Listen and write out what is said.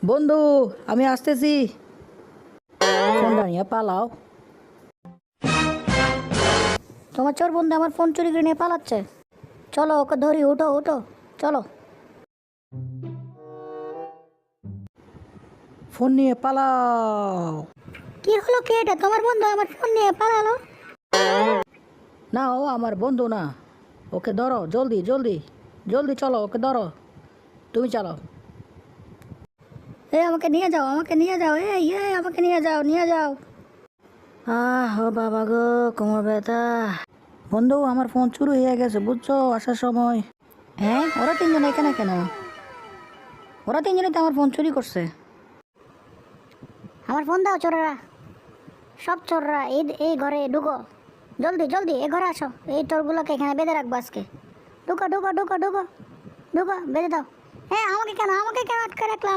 বন্ধু, আমি আসতেছি। ফোনটা নিয়ে পালাও। তোমার চোর বন্ধু আমার ফোন চুরি করে নিয়ে পালাচ্ছে। চলো ওকে ধরি, উঠো উঠো, চলো। ফোন নিয়ে পালাও। কি হলো, কে এটা? তোমার বন্ধু আমার ফোন নিয়ে পালালো? না, ও আমার বন্ধু না। ওকে ধরো, জলদি জলদি জলদি চলো, ওকে ধরো। তুমি চালাও। আমাকে নিয়ে যাও, আমাকে নিয়ে যাও, আমাকে নিয়ে যাও, নিয়ে যাও। ও বাবা গো, কোমর ব্যথা। বন্ধু, আমার ফোন চুরি হয়ে গেছে বুঝছো, আসার সময়। হ্যাঁ, ওরা তিনজন এখানে কেন? ওরা তিনজনই তো আমার ফোন চুরি করছে। আমার ফোন দাও চোরেরা, সব চোররা এই ঘরে ঢুকো। জলদি জলদি এ ঘরে আসো, এই চোরগুলোকে এখানে বেঁধে রাখবো আজকে। ঢুকো ঢুকো ঢুকো ঢুকো ঢুকো, বেঁধে দাও। আমাকে কেন আটকে রাখলাম?